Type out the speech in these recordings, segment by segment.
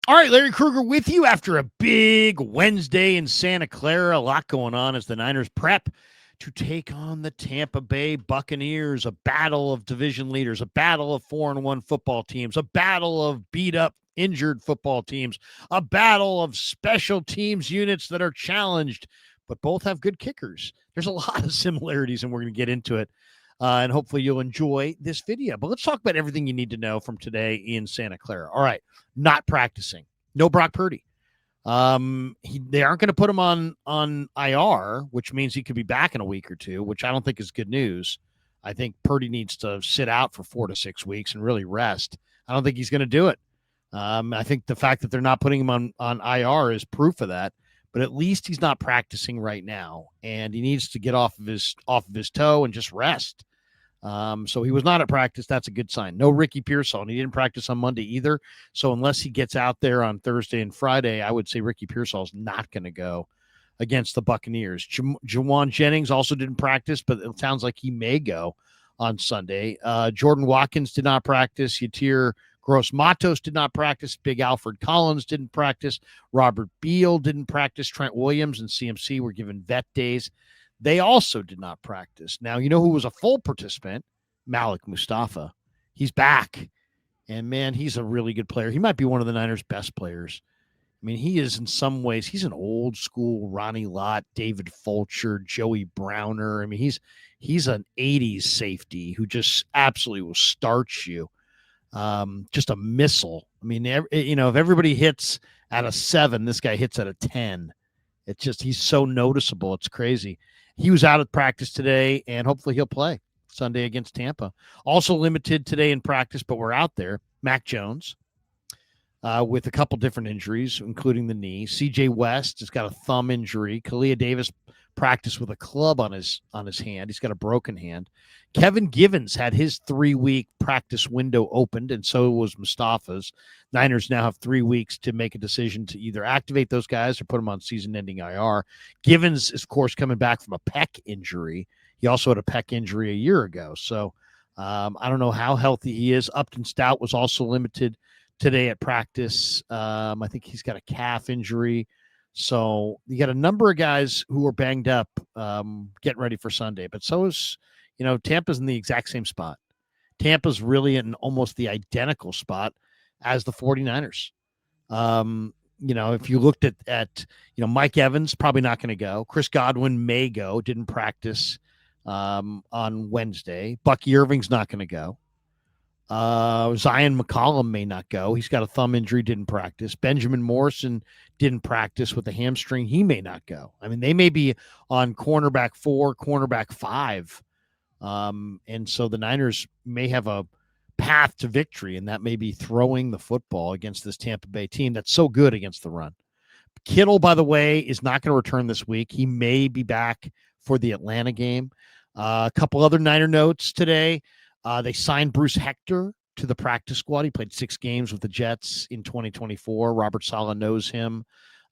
All right, Larry Krueger with you after a big Wednesday in Santa Clara. A lot going on as the Niners prep to take on the Tampa Bay Buccaneers, a battle of division leaders, a battle of 4-1 football teams, a battle of beat up, injured football teams, a battle of special teams units that are challenged, but both have good kickers. There's a lot of similarities, and we're going to get into it. And hopefully you'll enjoy this video. But let's talk about everything you need to know from today in Santa Clara. All right, not practicing. No Brock Purdy. They aren't going to put him on IR, which means he could be back in a week or two, which I don't think is good news. I think Purdy needs to sit out for 4 to 6 weeks and really rest. I don't think he's going to do it. I think the fact that they're not putting him on IR is proof of that. But at least he's not practicing right now, and he needs to get off of his toe and just rest. So he was not at practice. That's a good sign. No Ricky Pearsall, and he didn't practice on Monday either. So unless he gets out there on Thursday and Friday, I would say Ricky Pearsall is not going to go against the Buccaneers. Jawan Jennings also didn't practice, but it sounds like he may go on Sunday. Jordan Watkins did not practice. Yatir Gross-Matos did not practice. Big Alfred Collins didn't practice. Robert Beal didn't practice. Trent Williams and CMC were given vet days. They also did not practice. Now, you know who was a full participant? Malik Mustafa. He's back. And, man, he's a really good player. He might be one of the Niners' best players. I mean, he is in some ways, he's an old school Ronnie Lott, David Fulcher, Joey Browner. I mean, he's an 80s safety who just absolutely will starch you. Just a missile. I mean, if everybody hits at a 7, this guy hits at a 10. It's just, he's so noticeable. It's crazy. He was out of practice today, and hopefully he'll play Sunday against Tampa. Also limited today in practice, but we're out there. Mac Jones with a couple different injuries, including the knee. C.J. West has got a thumb injury. Kalia Davis practiced with a club on his hand. He's got a broken hand. Kevin Givens had his 3-week practice window opened, and so was Mustafa's. Niners now have 3 weeks to make a decision to either activate those guys or put them on season-ending IR. Givens is, of course, coming back from a pec injury. He also had a pec injury a year ago. So I don't know how healthy he is. Upton Stout was also limited today at practice. I think he's got a calf injury. So you got a number of guys who are banged up getting ready for Sunday. But so is, Tampa's in the exact same spot. Tampa's really in almost the identical spot as the 49ers. If you looked at Mike Evans, probably not going to go. Chris Godwin may go, didn't practice on Wednesday. Bucky Irving's not going to go. Zion McCollum may not go. He's got a thumb injury, didn't practice. Benjamin Morrison didn't practice with a hamstring. He may not go. I mean, they may be on cornerback 4, cornerback 5. And so the Niners may have a path to victory, and that may be throwing the football against this Tampa Bay team that's so good against the run. Kittle, by the way, is not going to return this week. He may be back for the Atlanta game. A couple other Niner notes today. They signed Bruce Hector to the practice squad. He played 6 games with the Jets in 2024. Robert Saleh knows him.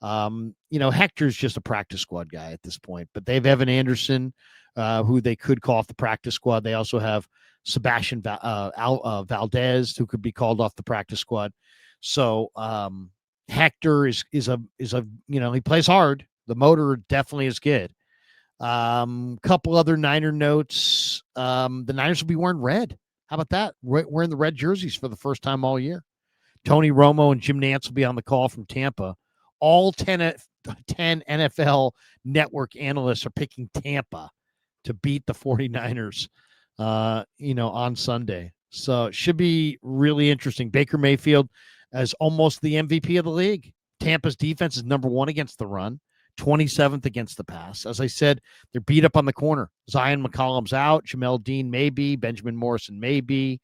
Hector's just a practice squad guy at this point. But they have Evan Anderson, who they could call off the practice squad. They also have Sebastian Valdez, who could be called off the practice squad. So Hector is he plays hard. The motor definitely is good. Couple other Niner notes. The Niners will be wearing red. How about that? Wearing the red jerseys for the first time all year. Tony Romo and Jim Nantz will be on the call from Tampa. All 10 NFL network analysts are picking Tampa to beat the 49ers, on Sunday. So it should be really interesting. Baker Mayfield as almost the MVP of the league. Tampa's defense is number 1 against the run. 27th against the pass. As I said, they're beat up on the corner. Zion McCollum's out. Jamel Dean maybe. Benjamin Morrison maybe.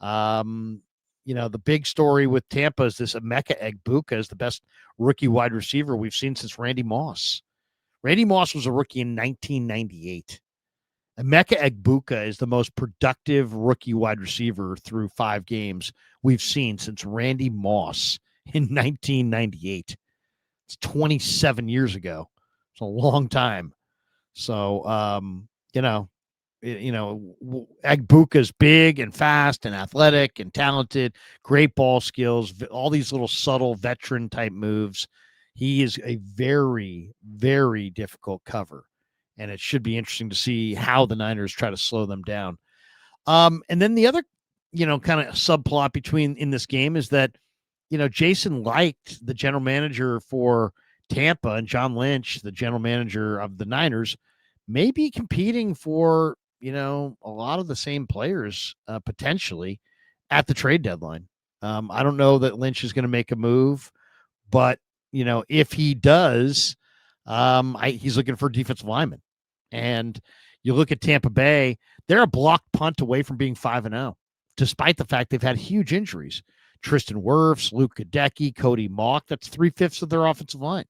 The big story with Tampa is this Emeka Egbuka is the best rookie wide receiver we've seen since Randy Moss. Randy Moss was a rookie in 1998. Emeka Egbuka is the most productive rookie wide receiver through 5 games we've seen since Randy Moss in 1998. It's 27 years ago. It's a long time. So, Agbuka's big and fast and athletic and talented, great ball skills, all these little subtle veteran type moves. He is a very, very difficult cover, and it should be interesting to see how the Niners try to slow them down. And then the other, kind of subplot in this game is that, Jason liked the general manager for Tampa and John Lynch, the general manager of the Niners, may be competing for, a lot of the same players potentially at the trade deadline. I don't know that Lynch is going to make a move, but, if he does, he's looking for defensive linemen. And you look at Tampa Bay, they're a blocked punt away from being 5-0, despite the fact they've had huge injuries. Tristan Wirfs, Luke Gadecki, Cody Mauch, that's 3/5 of their offensive line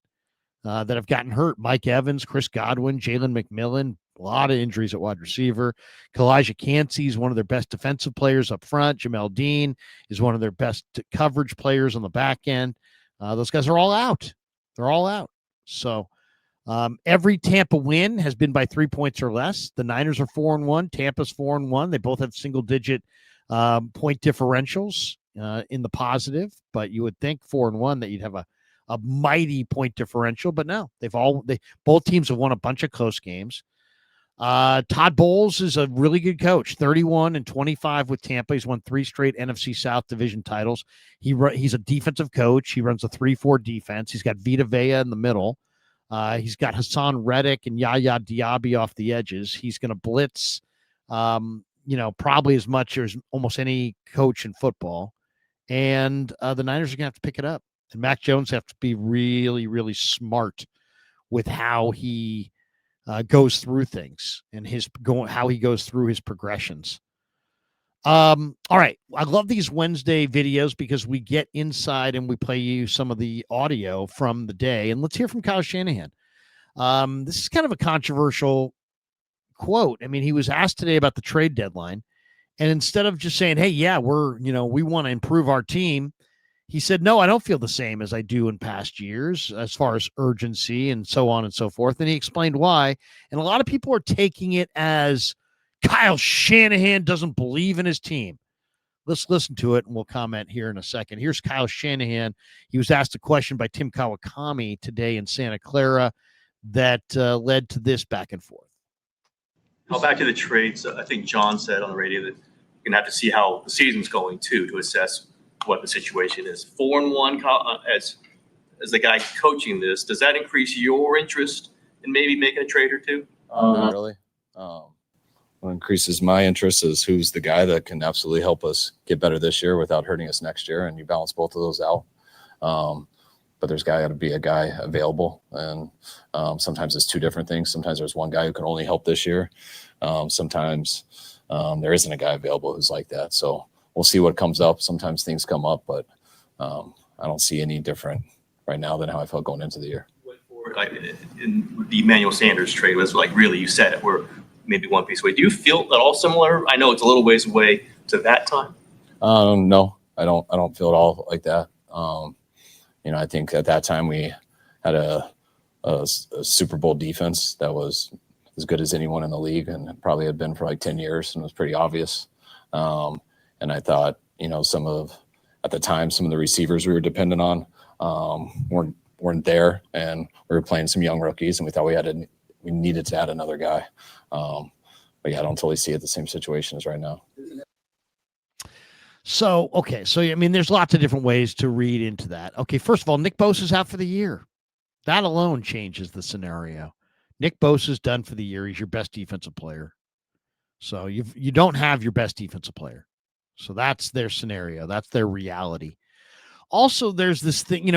that have gotten hurt. Mike Evans, Chris Godwin, Jalen McMillan, a lot of injuries at wide receiver. Kalijah Cansey is one of their best defensive players up front. Jamel Dean is one of their best coverage players on the back end. Those guys are all out. They're all out. So every Tampa win has been by 3 points or less. The Niners are 4-1. Tampa's 4-1. They both have single-digit point differentials in the positive, but you would think 4-1 that you'd have a mighty point differential, but no, both teams have won a bunch of close games. Todd Bowles is a really good coach, 31-25 with Tampa. He's won 3 straight NFC South division titles. He's a defensive coach. He runs a 3-4 defense. He's got Vita Vea in the middle. He's got Hassan Reddick and Yaya Diaby off the edges. He's going to blitz, probably as much as almost any coach in football. And the Niners are going to have to pick it up. And Mac Jones have to be really, really smart with how he goes through things and how he goes through his progressions. All right. I love these Wednesday videos because we get inside and we play you some of the audio from the day. And let's hear from Kyle Shanahan. This is kind of a controversial quote. I mean, he was asked today about the trade deadline. And instead of just saying, hey, yeah, we want to improve our team, he said, no, I don't feel the same as I do in past years as far as urgency and so on and so forth. And he explained why. And a lot of people are taking it as Kyle Shanahan doesn't believe in his team. Let's listen to it and we'll comment here in a second. Here's Kyle Shanahan. He was asked a question by Tim Kawakami today in Santa Clara that led to this back and forth. Well, back to the trades, I think John said on the radio that you're going to have to see how the season's going too to assess what the situation is. 4-1 as the guy coaching this, does that increase your interest in maybe making a trade or two? Not really. What increases my interest is who's the guy that can absolutely help us get better this year without hurting us next year, and you balance both of those out. But there's got to be a guy available, and sometimes it's two different things. Sometimes there's one guy who can only help this year. Sometimes there isn't a guy available who's like that. So we'll see what comes up. Sometimes things come up, but I don't see any different right now than how I felt going into the year. Like in the Emmanuel Sanders trade was like, really, you said it, we're maybe one piece away. Do you feel at all similar? I know it's a little ways away to that time. No, I don't feel at all like that. I think at that time we had a Super Bowl defense that was as good as anyone in the league, and probably had been for like 10 years, and it was pretty obvious. And I thought, at the time, some of the receivers we were dependent on weren't there, and we were playing some young rookies, and we thought we needed to add another guy. But yeah, I don't totally see it the same situation as right now. So, okay. So, I mean, there's lots of different ways to read into that. Okay. First of all, Nick Bosa's out for the year. That alone changes the scenario. Nick Bosa's done for the year. He's your best defensive player. So you don't have your best defensive player. So that's their scenario. That's their reality. Also, there's this thing,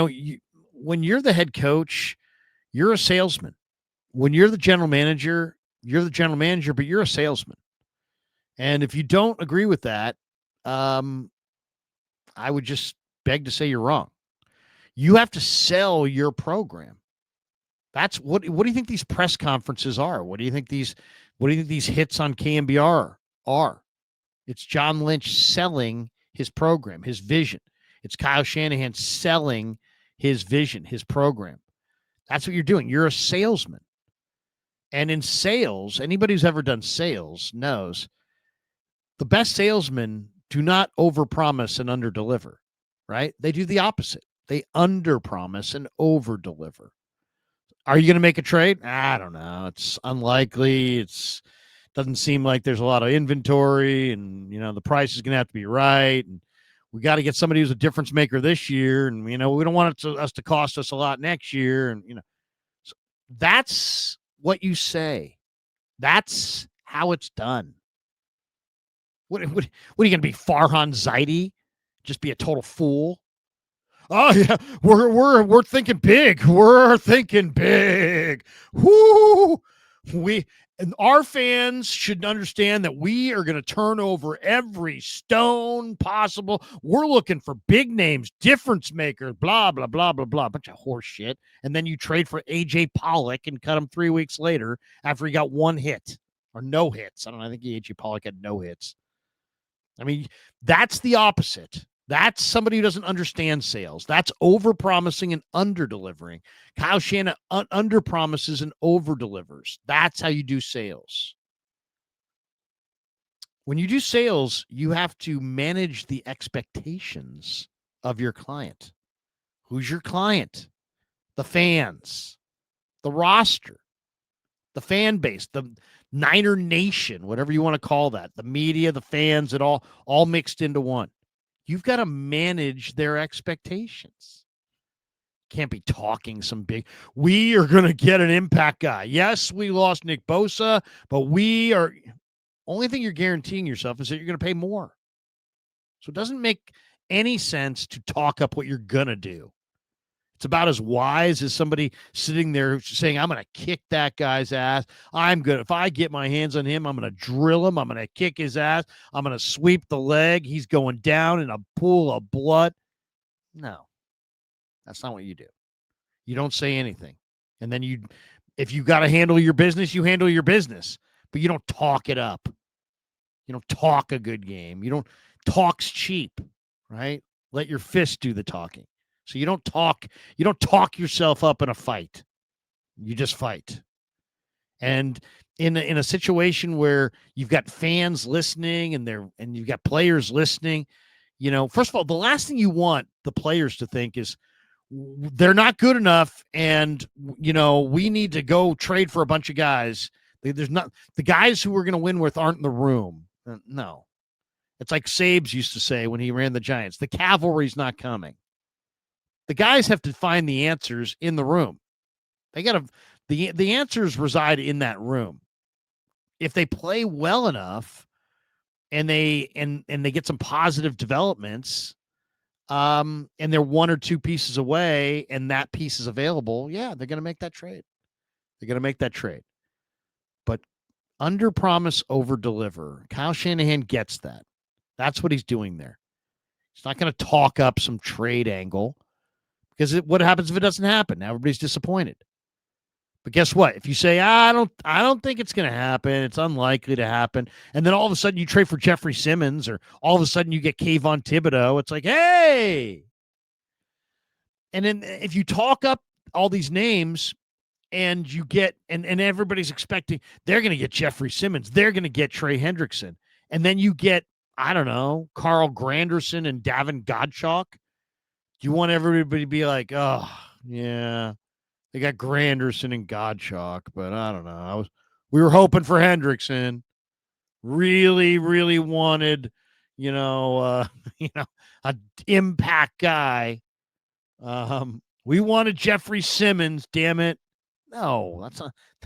when you're the head coach, you're a salesman. When you're the general manager, but you're a salesman. And if you don't agree with that, I would just beg to say you're wrong. You have to sell your program. That's what do you think these press conferences are? What do you think these hits on KMBR are? It's John Lynch selling his program, his vision. It's Kyle Shanahan selling his vision, his program. That's what you're doing. You're a salesman. And in sales, anybody who's ever done sales knows the best salesmen do not overpromise and underdeliver, right? They do the opposite. They underpromise and overdeliver. Are you going to make a trade? I don't know. It's unlikely. It's doesn't seem like there's a lot of inventory, and the price is going to have to be right, and we got to get somebody who's a difference maker this year, and we don't want us to cost us a lot next year, and so that's what you say. That's how it's done. What are you going to be, Farhan Zaidi? Just be a total fool? Oh yeah, we're thinking big. We're thinking big. Whoo! And our fans should understand that we are going to turn over every stone possible. We're looking for big names, difference makers, blah, blah, blah, blah, blah. A bunch of horse shit. And then you trade for A.J. Pollock and cut him 3 weeks later after he got 1 hit or no hits. I don't know. I think A.J. Pollock had no hits. I mean, that's the opposite. That's somebody who doesn't understand sales. That's overpromising and underdelivering. Kyle Shanahan underpromises and overdelivers. That's how you do sales. When you do sales, you have to manage the expectations of your client. Who's your client? The fans, the roster, the fan base, the Niner Nation, whatever you want to call that, the media, the fans, it all mixed into one. You've got to manage their expectations. Can't be talking some big, we are going to get an impact guy. Yes, we lost Nick Bosa, but only thing you're guaranteeing yourself is that you're going to pay more. So it doesn't make any sense to talk up what you're going to do. It's about as wise as somebody sitting there saying, I'm going to kick that guy's ass. If I get my hands on him, I'm going to drill him. I'm going to kick his ass. I'm going to sweep the leg. He's going down in a pool of blood. No, that's not what you do. You don't say anything. And then if you got to handle your business, you handle your business, but you don't talk it up. You don't talk a good game. You don't talk's cheap, right? Let your fist do the talking. So you don't talk yourself up in a fight. You just fight. And in a situation where you've got fans listening and you've got players listening, first of all, the last thing you want the players to think is they're not good enough and we need to go trade for a bunch of guys. There's not the guys who we're going to win with aren't in the room. No. It's like Sabes used to say when he ran the Giants, the cavalry's not coming. The guys have to find the answers in the room. They got to the answers reside in that room. If they play well enough and they get some positive developments, and they're 1 or 2 pieces away and that piece is available, yeah, they're going to make that trade. But under promise, over deliver. Kyle Shanahan gets that. That's what he's doing there. He's not going to talk up some trade angle. Because what happens if it doesn't happen? Now everybody's disappointed. But guess what? If you say, I don't think it's going to happen, it's unlikely to happen, and then all of a sudden you trade for Jeffrey Simmons, or all of a sudden you get Kayvon Thibodeau, it's like, hey. And then if you talk up all these names and you get, and everybody's expecting, they're going to get Jeffrey Simmons, they're going to get Trey Hendrickson, and then you get, I don't know, Carl Granderson and Davin Godchuk. You want everybody to be like, oh, yeah, they got Granderson and Godchuk, but I don't know. We were hoping for Hendrickson. Really, really wanted, an impact guy. We wanted Jeffrey Simmons. Damn it! No,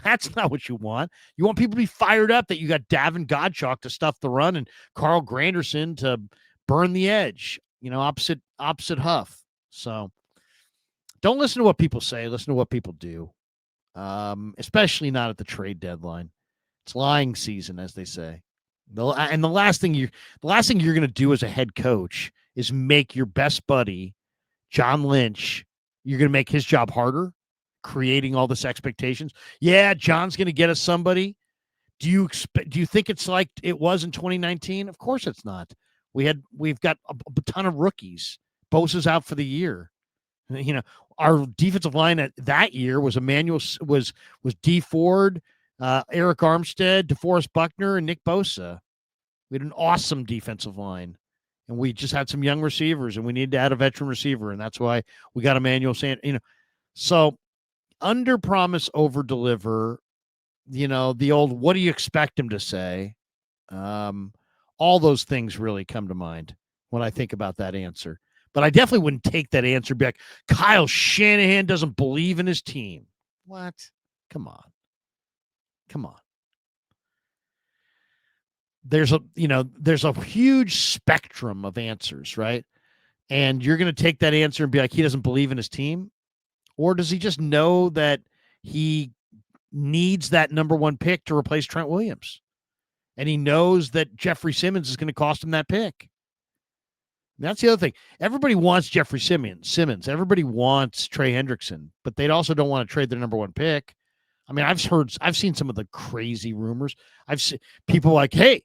that's not what you want. You want people to be fired up that you got Davin Godchuk to stuff the run and Carl Granderson to burn the edge. Opposite Huff. So don't listen to what people say. Listen to what people do, especially not at the trade deadline. It's lying season, as they say. The last thing you're going to do as a head coach is make your best buddy, John Lynch, you're going to make his job harder, creating all this expectations. Yeah, John's going to get us somebody. Do you think it's like it was in 2019? Of course it's not. We've got a ton of rookies. Bosa's out for the year. Our defensive line at that year was Emmanuel, was D Ford, Eric Armstead, DeForest Buckner, and Nick Bosa. We had an awesome defensive line. And we just had some young receivers, and we needed to add a veteran receiver, and that's why we got Emmanuel Sanders. So under promise, over deliver. The old what do you expect him to say? All those things really come to mind when I think about that answer. But I definitely wouldn't take that answer back. Kyle Shanahan doesn't believe in his team. What? Come on. There's a huge spectrum of answers, right? And you're going to take that answer and be like, he doesn't believe in his team? Or does he just know that he needs that number one pick to replace Trent Williams? And he knows that Jeffrey Simmons is going to cost him that pick. That's the other thing. Everybody wants Jeffrey Simmons. Everybody wants Trey Hendrickson, but they also don't want to trade their number one pick. I mean, I've seen some of the crazy rumors. I've seen people like, hey,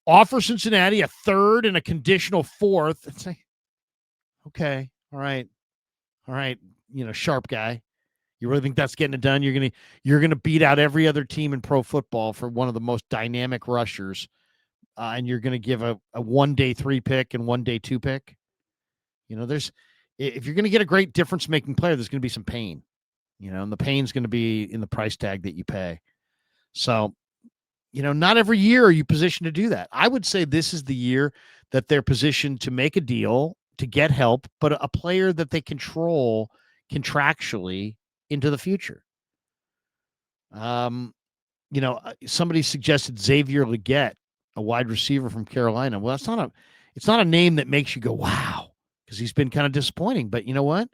offer Cincinnati a third and a conditional fourth. It's like, okay, all right, sharp guy. You really think that's getting it done? You're gonna beat out every other team in pro football for one of the most dynamic rushers, and you're gonna give a 1 day 3 pick and 1 day 2 pick. If you're gonna get a great difference making player, there's gonna be some pain. And the pain's gonna be in the price tag that you pay. So, not every year are you positioned to do that. I would say this is the year that they're positioned to make a deal to get help, but a player that they control contractually into the future. Somebody suggested Xavier Legette, a wide receiver from Carolina. Well, it's not a name that makes you go, wow, because he's been kind of disappointing. But you know what?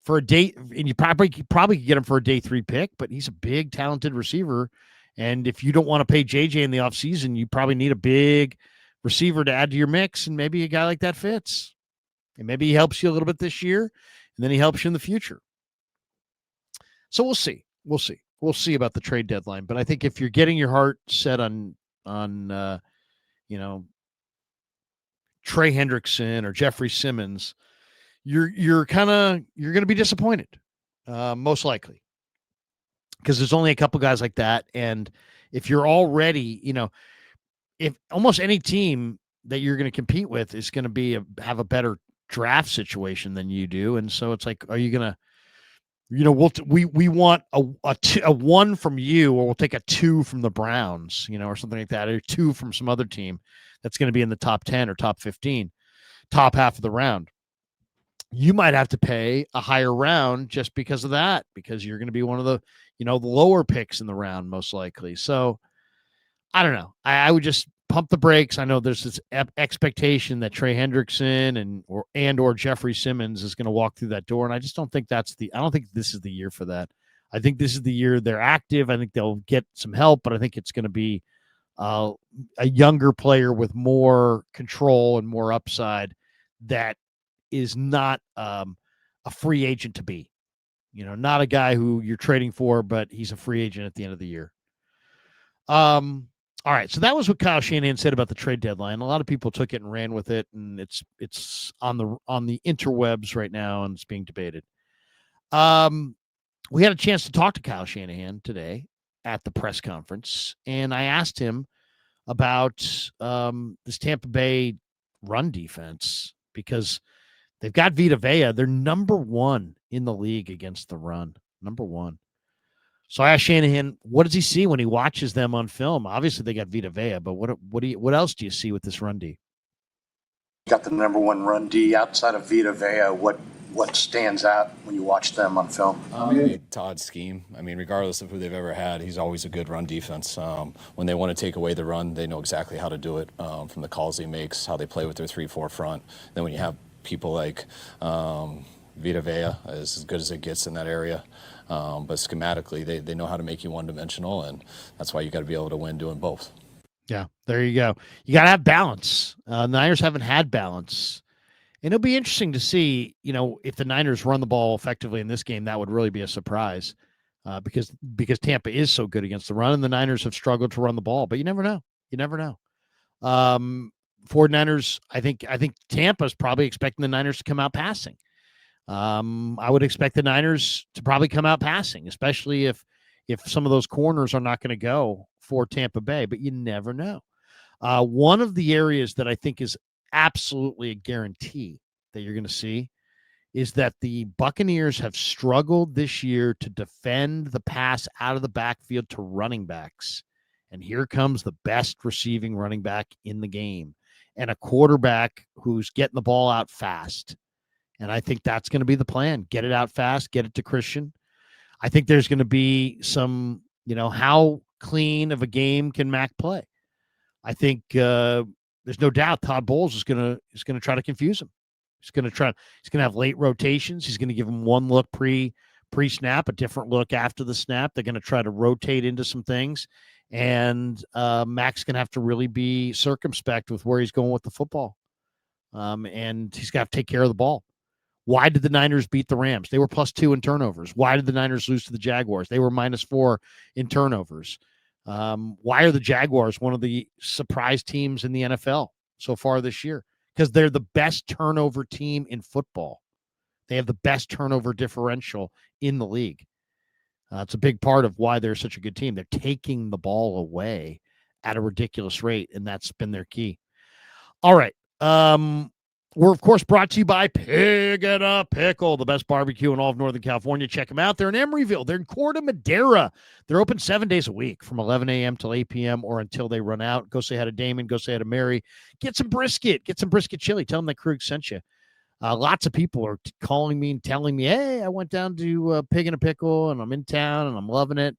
For a day, and you probably could get him for a day 3 pick, but he's a big, talented receiver. And if you don't want to pay JJ in the offseason, you probably need a big receiver to add to your mix, and maybe a guy like that fits. And maybe he helps you a little bit this year, and then he helps you in the future. So we'll see. We'll see about the trade deadline. But I think if you're getting your heart set on Trey Hendrickson or Jeffrey Simmons, you're going to be disappointed, most likely, because there's only a couple guys like that. And if you're already, if almost any team that you're going to compete with is going to have a better draft situation than you do, and so it's like, are you going to, we want a 1 from you, or we'll take a 2 from the Browns, or something like that, or 2 from some other team that's going to be in the top 10 or top 15, top half of the round. You might have to pay a higher round just because of that, because you're going to be one of the, the lower picks in the round, most likely. So I don't know. I would just pump the brakes. I know there's this expectation that Trey Hendrickson or Jeffrey Simmons is going to walk through that door. And I just don't think I don't think this is the year for that. I think this is the year they're active. I think they'll get some help, but I think it's going to be a younger player with more control and more upside that is not a free agent to be, not a guy who you're trading for, but he's a free agent at the end of the year. All right, so that was what Kyle Shanahan said about the trade deadline. A lot of people took it and ran with it, and it's on the interwebs right now, and it's being debated. We had a chance to talk to Kyle Shanahan today at the press conference, and I asked him about this Tampa Bay run defense, because they've got Vita Vea. They're number 1 in the league against the run, number 1. So I asked Shanahan, what does he see when he watches them on film? Obviously, they got Vita Vea, but what else do you see with this run D? Got the number 1 run D outside of Vita Vea. What stands out when you watch them on film? Todd's scheme. I mean, regardless of who they've ever had, he's always a good run defense. When they want to take away the run, they know exactly how to do it, from the calls he makes, how they play with their 3-4 front. Then when you have people like Vita Vea, is as good as it gets in that area. But schematically, they know how to make you one-dimensional, and that's why you got to be able to win doing both. Yeah, there you go. You got to have balance. The Niners haven't had balance. And it'll be interesting to see, if the Niners run the ball effectively in this game. That would really be a surprise, because Tampa is so good against the run, and the Niners have struggled to run the ball. But you never know. 49ers, I think Tampa's probably expecting the Niners to come out passing. I would expect the Niners to probably come out passing, especially if if some of those corners are not going to go for Tampa Bay, but you never know. One of the areas that I think is absolutely a guarantee that you're going to see is that the Buccaneers have struggled this year to defend the pass out of the backfield to running backs. And here comes the best receiving running back in the game and a quarterback who's getting the ball out fast. And I think that's going to be the plan. Get it out fast, get it to Christian. I think there's going to be some, how clean of a game can Mac play? I think there's no doubt Todd Bowles is going to try to confuse him. He's going to have late rotations. He's going to give him one look pre-snap, a different look after the snap. They're going to try to rotate into some things. And Mac's going to have to really be circumspect with where he's going with the football. And he's got to take care of the ball. Why did the Niners beat the Rams? They were +2 in turnovers. Why did the Niners lose to the Jaguars? They were -4 in turnovers. Why are the Jaguars one of the surprise teams in the NFL so far this year? Because they're the best turnover team in football. They have the best turnover differential in the league. It's a big part of why they're such a good team. They're taking the ball away at a ridiculous rate, and that's been their key. All right. We're, of course, brought to you by Pig and a Pickle, the best barbecue in all of Northern California. Check them out. They're in Emeryville. They're in Corte Madera. They're open 7 days a week from 11 a.m. till 8 p.m. or until they run out. Go say hi to Damon. Go say hi to Mary. Get some brisket. Get some brisket chili. Tell them that Krug sent you. Lots of people are calling me and telling me, hey, I went down to Pig and a Pickle, and I'm in town, and I'm loving it.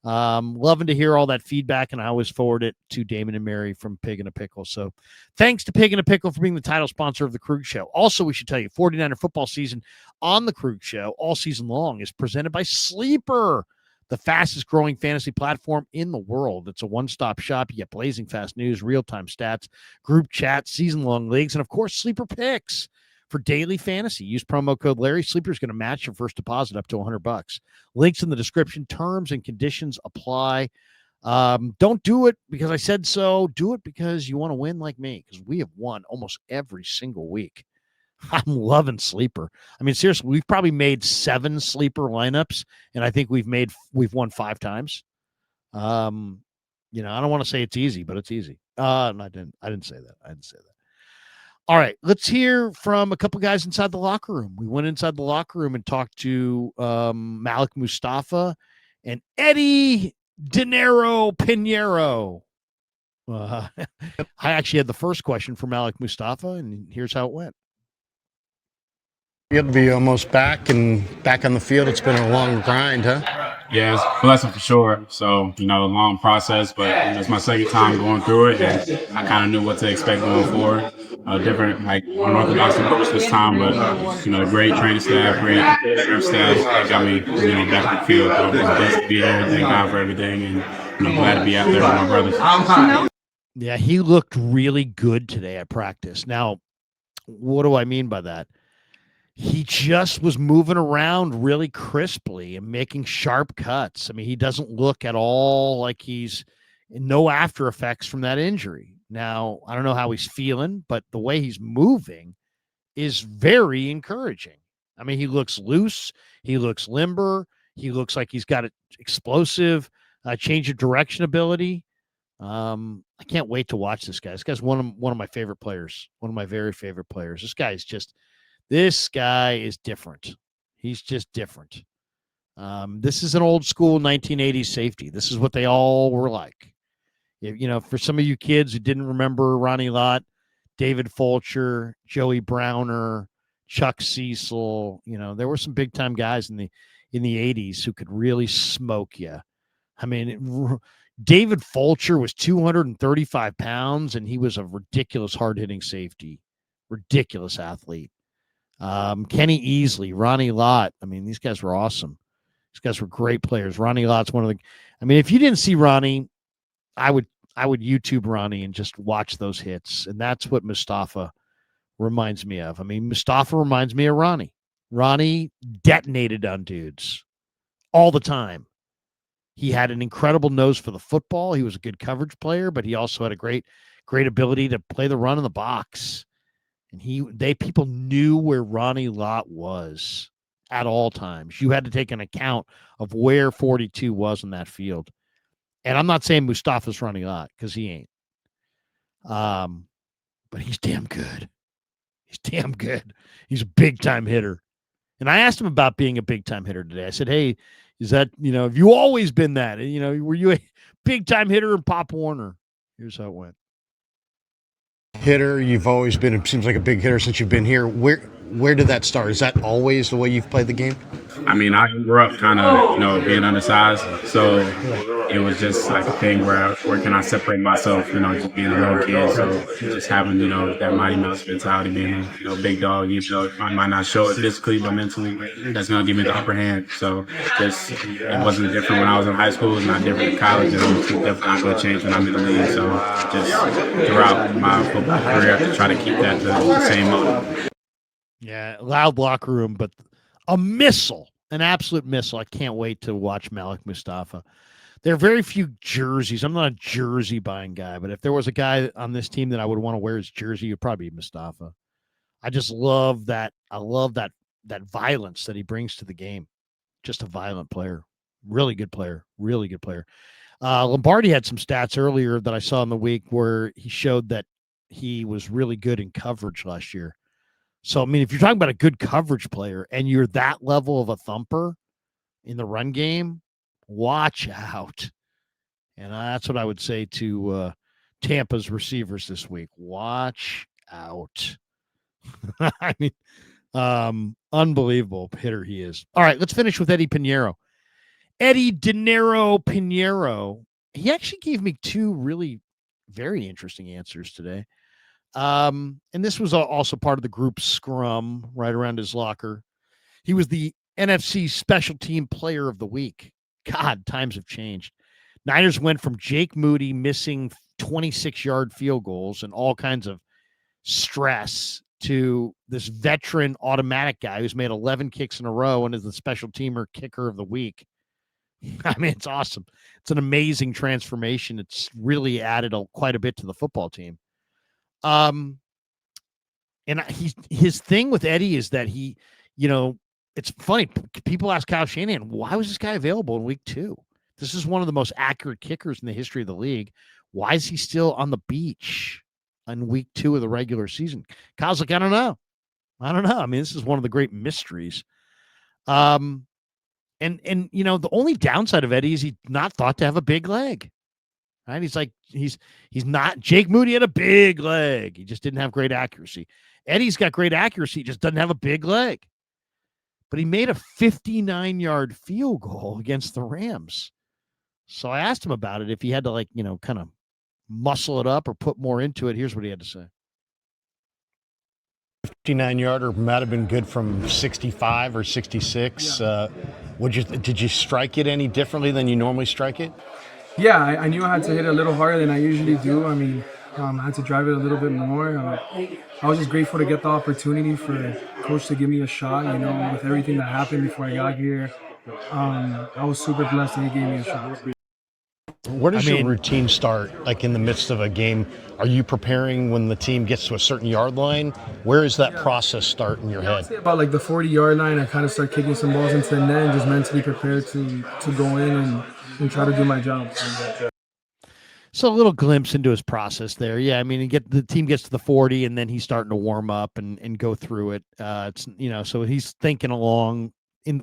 Loving to hear all that feedback, and I always forward it to Damon and Mary from Pig and a Pickle. So thanks to Pig and a Pickle for being the title sponsor of the Krug Show. Also, we should tell you, 49er football season on the Krug Show all season long is presented by Sleeper, the fastest growing fantasy platform in the world. It's a one-stop shop. You get blazing fast news, real-time stats, group chats, season-long leagues, and of course, Sleeper Picks. For daily fantasy, use promo code Larry. Sleeper is going to match your first deposit up to $100. Links in the description. Terms and conditions apply. Don't do it because I said so. Do it because you want to win like me, because we have won almost every single week. I'm loving Sleeper. I mean, seriously, we've probably made 7 Sleeper lineups, and I think we've won 5 times. I don't want to say it's easy, but it's easy. No, I didn't say that. All right, let's hear from a couple guys inside the locker room. We went inside the locker room and talked to Malik Mustafa and Eddie Dinero Pinheiro. I actually had the first question for Malik Mustafa, and here's how it went. Good to be almost back and back on the field. It's been a long grind, huh? Yeah, it's a blessing for sure. So, a long process, but it's my second time going through it, and I kind of knew what to expect going forward. Different, unorthodox approach this time, but, great training staff, great sheriff staff that got me, back on the field. So it's blessed to be here. Thank God for everything, and I'm glad to be out there with my brothers. Yeah, he looked really good today at practice. Now, what do I mean by that? He just was moving around really crisply and making sharp cuts. I mean, he doesn't look at all like he's no after effects from that injury. Now, I don't know how he's feeling, but the way he's moving is very encouraging. I mean, he looks loose. He looks limber. He looks like he's got an explosive change of direction ability. I can't wait to watch this guy. This guy's one of my favorite players, one of my very favorite players. This guy is different. He's just different. This is an old school 1980s safety. This is what they all were like. For some of you kids who didn't remember Ronnie Lott, David Fulcher, Joey Browner, Chuck Cecil, there were some big time guys in the 80s who could really smoke you. I mean, David Fulcher was 235 pounds, and he was a ridiculous hard-hitting safety, ridiculous athlete. Kenny Easley, Ronnie Lott. I mean, these guys were awesome. These guys were great players. Ronnie Lott's one of the. I mean, if you didn't see Ronnie, I would YouTube Ronnie and just watch those hits, and that's what Mustafa reminds me of. I mean, Mustafa reminds me of Ronnie. Ronnie detonated on dudes all the time. He had an incredible nose for the football. He was a good coverage player, but he also had a great ability to play the run in the box. And people knew where Ronnie Lott was, at all times. You had to take an account of where 42 was in that field. And I'm not saying Mustafa's running a lot because he ain't. But he's damn good. He's damn good. He's a big-time hitter. And I asked him about being a big-time hitter today. I said, hey, is that, have you always been that? Were you a big-time hitter in Pop Warner? Here's how it went. hitter. You've always been, it seems like a big hitter since you've been here. Where did that start? Is that always the way you've played the game? I mean, I grew up kind of, being undersized, so it was just like a thing where can I separate myself, just being a little kid. So just having, that Mighty Mouse mentality, being a big dog, I might not show it physically, but mentally, that's gonna give me the upper hand. So it wasn't different when I was in high school. It's not different in college, and it's definitely not gonna change when I'm in the league. So just throughout my football career, to try to keep that the same mode. Yeah, loud locker room, but a missile, an absolute missile. I can't wait to watch Malik Mustafa. There are very few jerseys. I'm not a jersey buying guy, but if there was a guy on this team that I would want to wear his jersey, it would probably be Mustafa. I just love that. I love that violence that he brings to the game. Just a violent player. Really good player. Really good player. Lombardi had some stats earlier that I saw in the week where he showed that he was really good in coverage last year. So, I mean, if you're talking about a good coverage player and you're that level of a thumper in the run game, watch out. And that's what I would say to Tampa's receivers this week. Watch out. I mean, unbelievable hitter he is. All right, let's finish with Eddie Pinheiro. Eddie Dinero Pinheiro. He actually gave me two really very interesting answers today. And this was also part of the group scrum right around his locker. He was the NFC Special Team Player of the Week. God, times have changed. Niners went from Jake Moody missing 26-yard field goals and all kinds of stress to this veteran automatic guy who's made 11 kicks in a row and is the special teamer kicker of the week. I mean, it's awesome. It's an amazing transformation. It's really added quite a bit to the football team. And his thing with Eddie is that he, it's funny. People ask Kyle Shanahan, why was this guy available in week 2? This is one of the most accurate kickers in the history of the league. Why is he still on the beach on week 2 of the regular season? Kyle's like, I don't know. I mean, this is one of the great mysteries. And the only downside of Eddie is he's not thought to have a big leg. Right? He's like, he's not. Jake Moody had a big leg. He just didn't have great accuracy. Eddie's got great accuracy. He just doesn't have a big leg. But he made a 59-yard field goal against the Rams. So I asked him about it, if he had to kind of muscle it up or put more into it. Here's what he had to say. 59-yarder might have been good from 65 or 66. Yeah. Did you strike it any differently than you normally strike it? Yeah, I knew I had to hit it a little harder than I usually do. I mean, I had to drive it a little bit more. I was just grateful to get the opportunity for Coach to give me a shot, with everything that happened before I got here. I was super blessed that he gave me a shot. Where does your routine start, like in the midst of a game? Are you preparing when the team gets to a certain yard line? Where does that process start in your head? I'd say about the 40-yard line, I kind of start kicking some balls into the net and just mentally prepared to go in and try to do my job. So a little glimpse into his process there. Yeah, I mean, the team gets to the 40, and then he's starting to warm up and go through it. So he's thinking along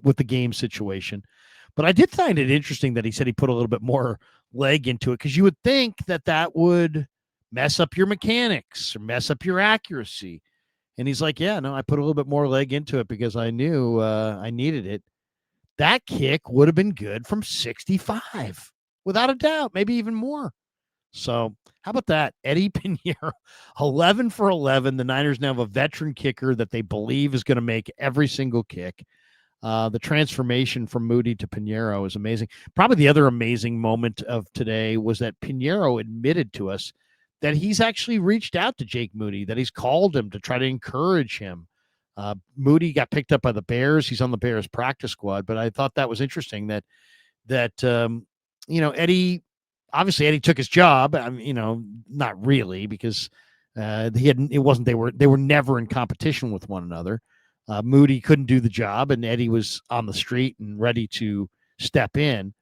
with the game situation. But I did find it interesting that he said he put a little bit more leg into it, because you would think that would mess up your mechanics or mess up your accuracy. And he's like, yeah, no, I put a little bit more leg into it because I knew I needed it. That kick would have been good from 65, without a doubt, maybe even more. So how about that? Eddie Pinheiro, 11 for 11. The Niners now have a veteran kicker that they believe is going to make every single kick. The transformation from Moody to Pinheiro is amazing. Probably the other amazing moment of today was that Pinheiro admitted to us that he's actually reached out to Jake Moody, that he's called him to try to encourage him. Moody got picked up by the Bears. He's on the Bears practice squad, but I thought that was interesting that Eddie, obviously Eddie took his job. Not really, because they were never in competition with one another. Moody couldn't do the job, and Eddie was on the street and ready to step in.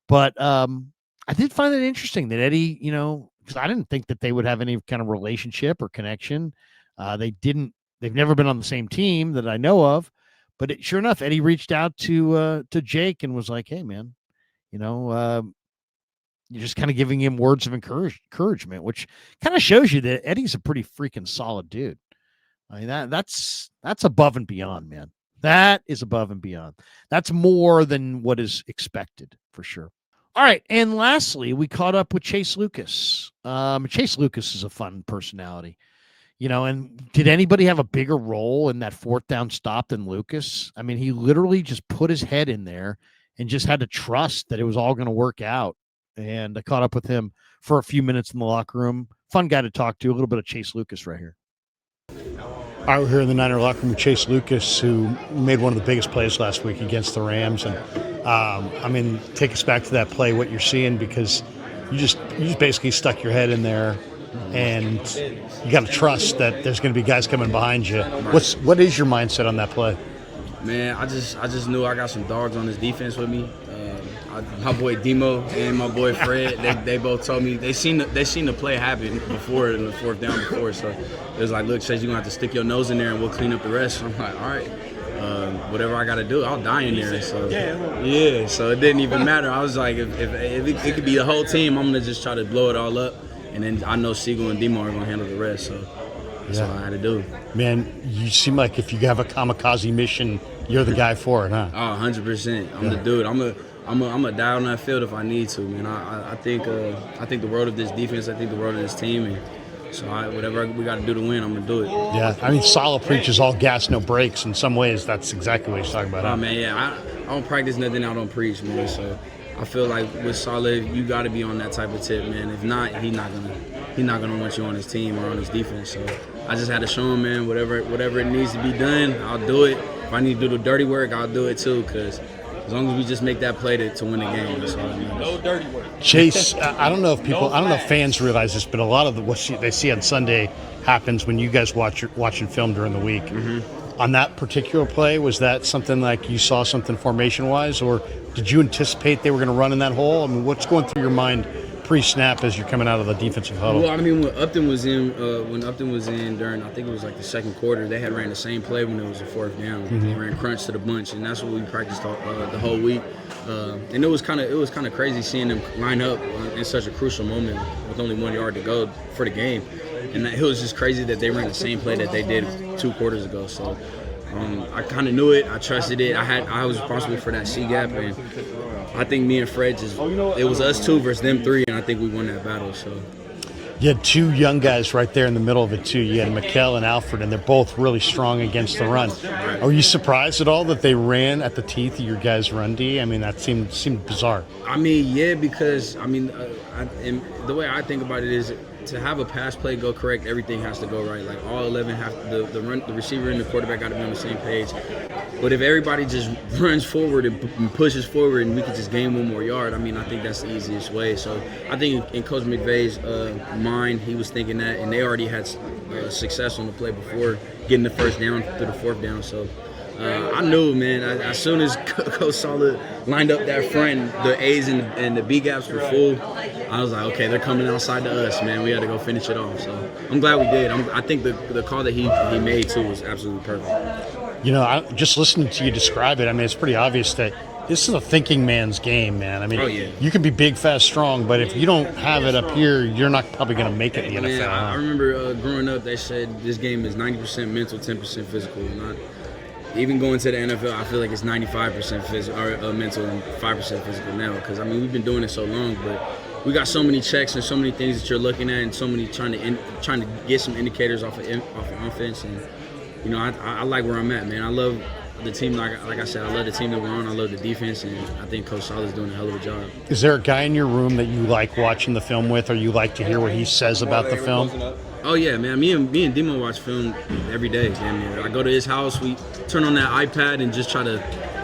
But I did find it interesting that Eddie, because I didn't think that they would have any kind of relationship or connection. They've never been on the same team that I know of. But sure enough, Eddie reached out to Jake and was like, "Hey, man, you're just kind of giving him words of encouragement," which kind of shows you that Eddie's a pretty freaking solid dude. I mean, that's above and beyond, man. That is above and beyond. That's more than what is expected for sure. All right, and lastly, we caught up with Chase Lucas. Chase Lucas is a fun personality. And did anybody have a bigger role in that fourth down stop than Lucas? I mean, he literally just put his head in there and just had to trust that it was all going to work out. And I caught up with him for a few minutes in the locker room. Fun guy to talk to. A little bit of Chase Lucas right here. All right, we're here in the Niner locker room with Chase Lucas, who made one of the biggest plays last week against the Rams. And take us back to that play, what you're seeing, because you just basically stuck your head in there, and you got to trust that there's going to be guys coming behind you. What is your mindset on that play? Man, I just knew I got some dogs on this defense with me. My boy Demo and my boy Fred, they both told me they seen the play happen before in the fourth down before. So it was like, look, Chase, you're gonna have to stick your nose in there and we'll clean up the rest. So I'm like, all right, whatever I gotta do, I'll die in there. So yeah, so it didn't even matter. I was like, if it could be the whole team, I'm gonna just try to blow it all up, and then I know Siegel and Demo are gonna handle the rest. So that's what I had to do. Man, you seem like if you have a kamikaze mission, you're the guy for it, huh? Oh, 100%. I'm the dude. I'm a die on that field if I need to, man. I think the world of this defense. I think the world of this team, and so whatever we got to do to win, I'm gonna do it. Yeah, I mean, Salah preaches all gas, no brakes. In some ways, that's exactly what he's talking about. Oh man, yeah. I don't practice nothing I don't preach, man. So I feel like with Salah, you got to be on that type of tip, man. If not, he's not gonna want you on his team or on his defense. So I just had to show him, man. Whatever it needs to be done, I'll do it. If I need to do the dirty work, I'll do it too, because as long as we just make that play to win the game, that's all I need. No dirty work. Chase, I don't know if fans realize this, but a lot of what they see on Sunday happens when you guys watching film during the week. Mm-hmm. On that particular play, was that something like you saw something formation-wise, or did you anticipate they were going to run in that hole? I mean, what's going through your mind pre-snap as you're coming out of the defensive huddle? Well, I mean, when Upton was in during, I think it was like the second quarter, they had ran the same play when it was a fourth down. Mm-hmm. They ran crunch to the bunch, and that's what we practiced the whole week. And it was kind of crazy seeing them line up in such a crucial moment with only 1 yard to go for the game. And it was just crazy that they ran the same play that they did 2 quarters ago. So I kind of knew it. I trusted it. I was responsible for that C gap, and I think me and Fred it was us two versus them three, and I think we won that battle. So you had 2 young guys right there in the middle of it too. You had Mikel and Alfred, and they're both really strong against the run. Are you surprised at all that they ran at the teeth of your guys' run D? I mean, that seemed bizarre. I mean, yeah, because and the way I think about it is, to have a pass play go correct, everything has to go right. Like all 11 have the receiver and the quarterback got to be on the same page. But if everybody just runs forward and pushes forward, and we can just gain 1 more yard, I mean, I think that's the easiest way. So I think in Coach McVay's mind, he was thinking that, and they already had success on the play before getting the first down through the fourth down. So I knew, man, as soon as Coach Salah lined up that front, the A's and the B gaps were full, I was like, okay, they're coming outside to us, man. We had to go finish it off. So I'm glad we did. I think the call that he made, too, was absolutely perfect. Just listening to you describe it, I mean, it's pretty obvious that this is a thinking man's game, man. I mean, You can be big, fast, strong, but if you don't have it up here, you're not probably going to make it in the NFL. I remember growing up, they said this game is 90% mental, 10% physical. Even going to the NFL, I feel like it's 95% physical, mental and 5% physical now. Because, I mean, we've been doing it so long, but we got so many checks and so many things that you're looking at, and so many trying to get some indicators off of offense. And I like where I'm at, man. I love the team. Like I said, I love the team that we're on. I love the defense, and I think Coach Salah's doing a hell of a job. Is there a guy in your room that you like watching the film with, or you like to hear what he says about the film? Oh yeah, man. Me and Demo watch film every day. Damn, I go to his house. We turn on that iPad and just try to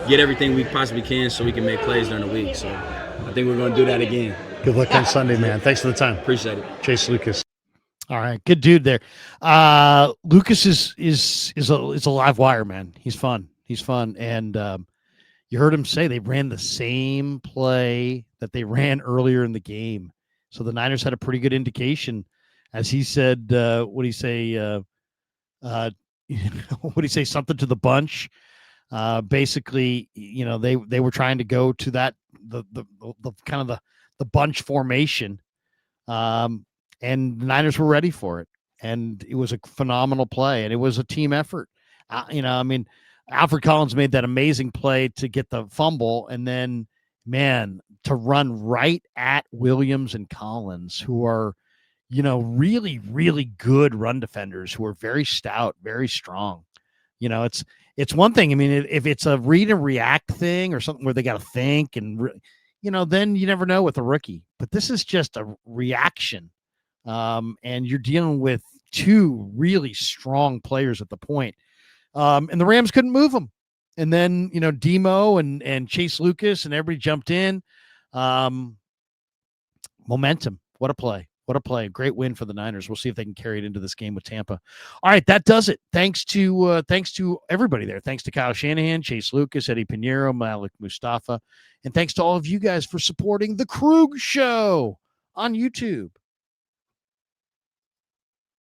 get everything we possibly can so we can make plays during the week. So I think we're going to do that again. Good luck on Sunday, man. Thanks for the time. Appreciate it. Chase Lucas. All right, good dude there. Lucas is a live wire, man. He's fun. He's fun, and you heard him say they ran the same play that they ran earlier in the game. So the Niners had a pretty good indication, as he said. What do you say? What do you say? Something to the bunch. Basically, they were trying to go to that the kind of the bunch formation. And the Niners were ready for it. And it was a phenomenal play, and it was a team effort. Alfred Collins made that amazing play to get the fumble, and then, man, to run right at Williams and Collins, who are, really, really good run defenders, who are very stout, very strong. It's one thing. I mean, if it's a read and react thing or something where they got to think and, then you never know with a rookie. But this is just a reaction. And you're dealing with two really strong players at the point. And the Rams couldn't move them. And then, Demo and Chase Lucas and everybody jumped in. Momentum. What a play. What a play. Great win for the Niners. We'll see if they can carry it into this game with Tampa. All right, that does it. Thanks to everybody there. Thanks to Kyle Shanahan, Chase Lucas, Eddie Pinheiro, Malik Mustafa. And thanks to all of you guys for supporting The Krug Show on YouTube.